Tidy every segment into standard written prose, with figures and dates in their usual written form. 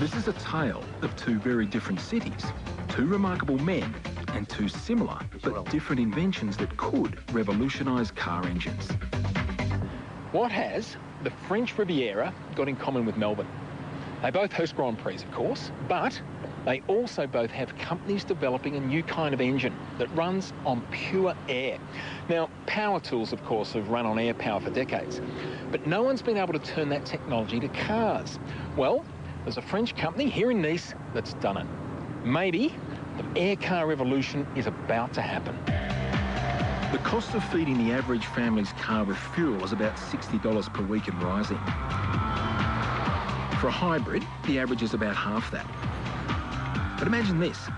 This is a tale of two very different cities, two remarkable men and two similar but different inventions that could revolutionise car engines. What has the French Riviera got in common with Melbourne? They both host Grand Prix, of course, but they also both have companies developing a new kind of engine that runs on pure air. Now, power tools, of course, have run on air power for decades, but no one's been able to turn that technology to cars. Well, there's a French company here in Nice that's done it. Maybe the air car revolution is about to happen. The cost of feeding the average family's car with fuel is about $60 per week and rising. For a hybrid, the average is about half that. But imagine this,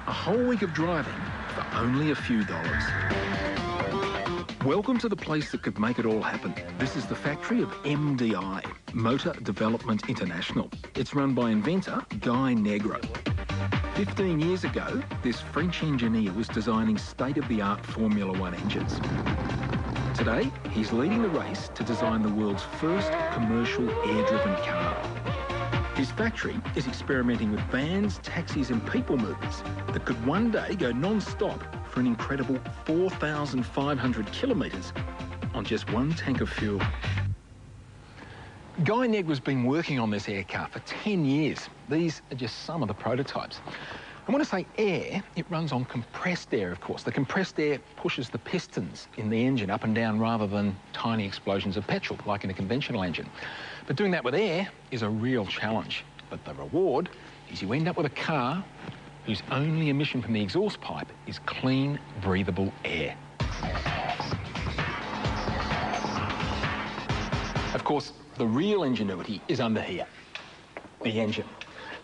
a whole week of driving for only a few dollars. Welcome to the place that could make it all happen. This is the factory of MDI, Motor Development International. It's run by inventor Guy Negro. 15 years ago, this French engineer was designing state-of-the-art Formula One engines. Today, he's leading the race to design the world's first commercial air-driven car. His factory is experimenting with vans, taxis and people movers that could one day go non-stop for an incredible 4,500 kilometres on just one tank of fuel. Guy Negro's been working on this air car for 10 years. These are just some of the prototypes. And when I say air, it runs on compressed air, of course. The compressed air pushes the pistons in the engine up and down rather than tiny explosions of petrol, like in a conventional engine. But doing that with air is a real challenge. But the reward is you end up with a car whose only emission from the exhaust pipe is clean, breathable air. Of course, the real ingenuity is under here, the engine.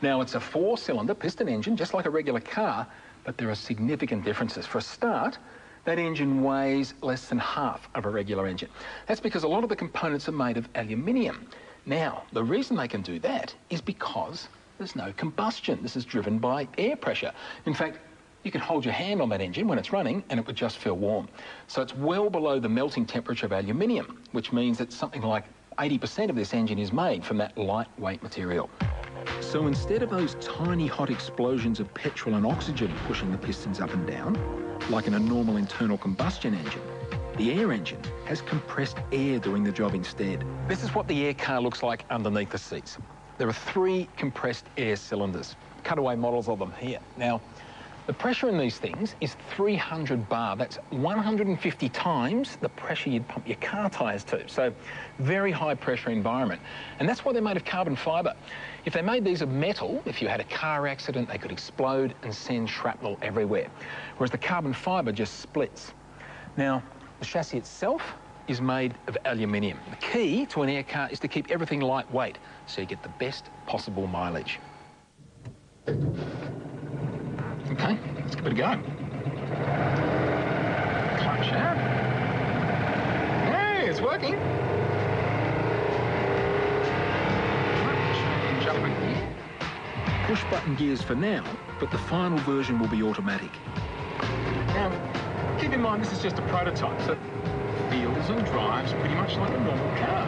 Now, it's a four-cylinder piston engine, just like a regular car, but there are significant differences. For a start, that engine weighs less than half of a regular engine. That's because a lot of the components are made of aluminium. Now, the reason they can do that is because there's no combustion. This is driven by air pressure. In fact, you can hold your hand on that engine when it's running and it would just feel warm. So it's well below the melting temperature of aluminium, which means that something like 80% of this engine is made from that lightweight material. So instead of those tiny hot explosions of petrol and oxygen pushing the pistons up and down, like in a normal internal combustion engine, the air engine has compressed air doing the job instead. This is what the air car looks like underneath the seats. There are 3 compressed air cylinders, cutaway models of them here. Now, the pressure in these things is 300 bar. That's 150 times the pressure you'd pump your car tyres to. So, very high pressure environment. And that's why they're made of carbon fibre. If they made these of metal, if you had a car accident, they could explode and send shrapnel everywhere. Whereas the carbon fibre just splits. Now, the chassis itself is made of aluminium. The key to an air car is to keep everything lightweight, so you get the best possible mileage. Okay, let's give it a go. Clutch out. Hey, it's working. Jump in here. Push button gears for now, but the final version will be automatic. Now, keep in mind this is just a prototype, so it feels and drives pretty much like a normal car.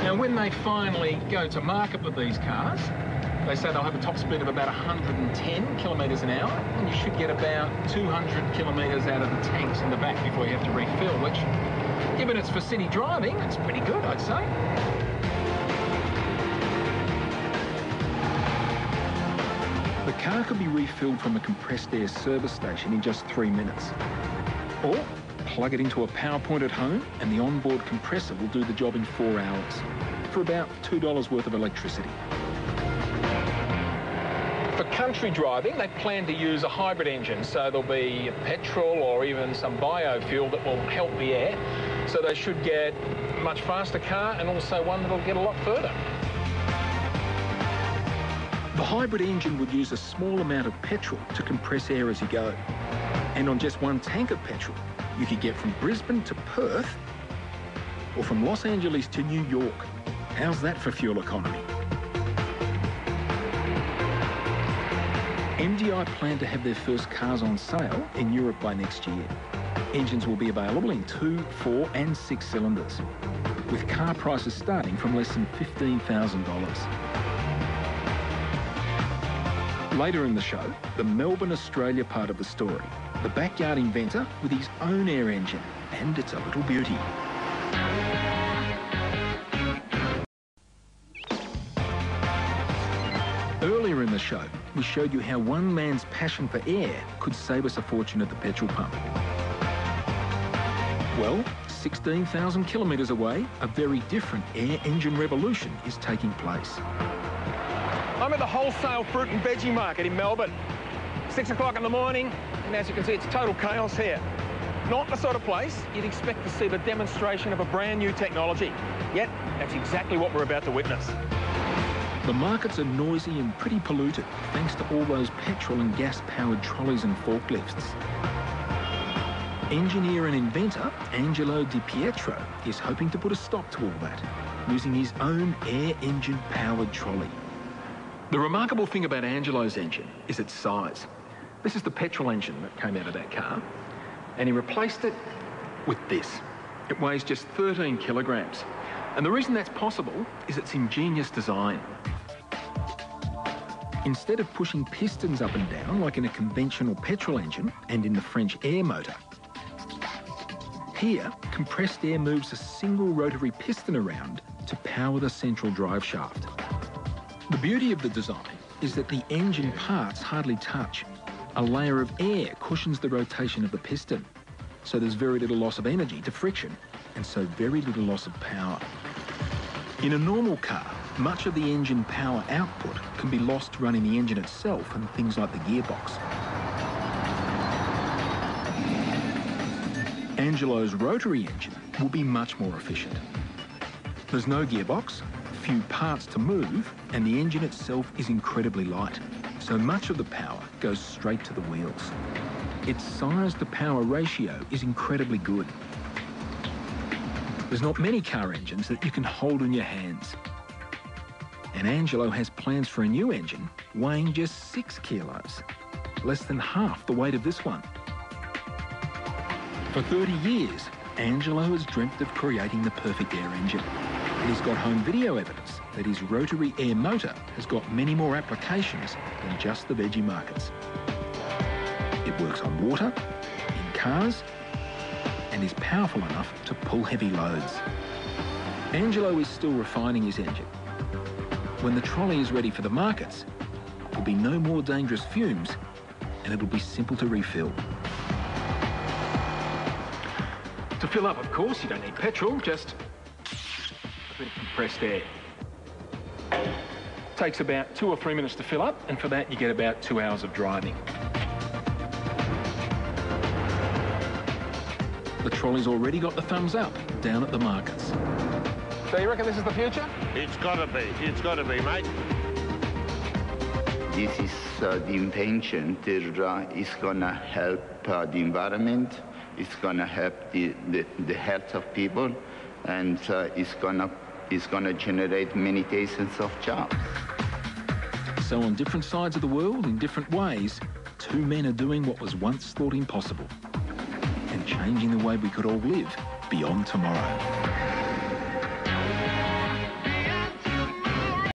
Now, when they finally go to market with these cars, they say they'll have a top speed of about 110 kilometres an hour, and you should get about 200 kilometres out of the tanks in the back before you have to refill, which, given it's for city driving, it's pretty good, I'd say. The car could be refilled from a compressed air service station in just 3 minutes. Or plug it into a power point at home, and the onboard compressor will do the job in 4 hours for about $2 worth of electricity. For country driving, they plan to use a hybrid engine, so there'll be petrol or even some biofuel that will help the air. So they should get a much faster car and also one that'll get a lot further. The hybrid engine would use a small amount of petrol to compress air as you go. And on just one tank of petrol, you could get from Brisbane to Perth or from Los Angeles to New York. How's that for fuel economy? MDI plan to have their first cars on sale in Europe by next year. Engines will be available in 2, 4 and 6 cylinders, with car prices starting from less than $15,000. Later in the show, the Melbourne, Australia part of the story. The backyard inventor with his own air engine, and it's a little beauty. Earlier in the show, we showed you how one man's passion for air could save us a fortune at the petrol pump. Well, 16,000 kilometres away, a very different air engine revolution is taking place. I'm at the wholesale fruit and veggie market in Melbourne. 6 o'clock in the morning, and as you can see, it's total chaos here. Not the sort of place you'd expect to see the demonstration of a brand new technology. Yet, that's exactly what we're about to witness. The markets are noisy and pretty polluted, thanks to all those petrol and gas-powered trolleys and forklifts. Engineer and inventor Angelo Di Pietro is hoping to put a stop to all that, using his own air engine-powered trolley. The remarkable thing about Angelo's engine is its size. This is the petrol engine that came out of that car, and he replaced it with this. It weighs just 13 kilograms. And the reason that's possible is its ingenious design. Instead of pushing pistons up and down like in a conventional petrol engine and in the French air motor, here, compressed air moves a single rotary piston around to power the central drive shaft. The beauty of the design is that the engine parts hardly touch. A layer of air cushions the rotation of the piston, so there's very little loss of energy to friction, and so very little loss of power. In a normal car, much of the engine power output can be lost running the engine itself and things like the gearbox. Angelo's rotary engine will be much more efficient. There's no gearbox, few parts to move, and the engine itself is incredibly light, so much of the power goes straight to the wheels. Its size-to-power ratio is incredibly good. There's not many car engines that you can hold in your hands. And Angelo has plans for a new engine weighing just 6 kilos, less than half the weight of this one. For 30 years, Angelo has dreamt of creating the perfect air engine. And he's got home video evidence that his rotary air motor has got many more applications than just the veggie markets. It works on water, in cars, and is powerful enough to pull heavy loads. Angelo is still refining his engine. When the trolley is ready for the markets, there'll be no more dangerous fumes, and it'll be simple to refill. To fill up, of course, you don't need petrol, just a bit of compressed air. Takes about 2 or 3 minutes to fill up, and for that you get about 2 hours of driving. The trolley's already got the thumbs up down at the markets. So you reckon this is the future? It's gotta be, mate. This is the invention that is gonna help the environment, it's gonna help the health of people, and it's gonna generate many thousands of jobs. So on different sides of the world, in different ways, two men are doing what was once thought impossible, and changing the way we could all live beyond tomorrow.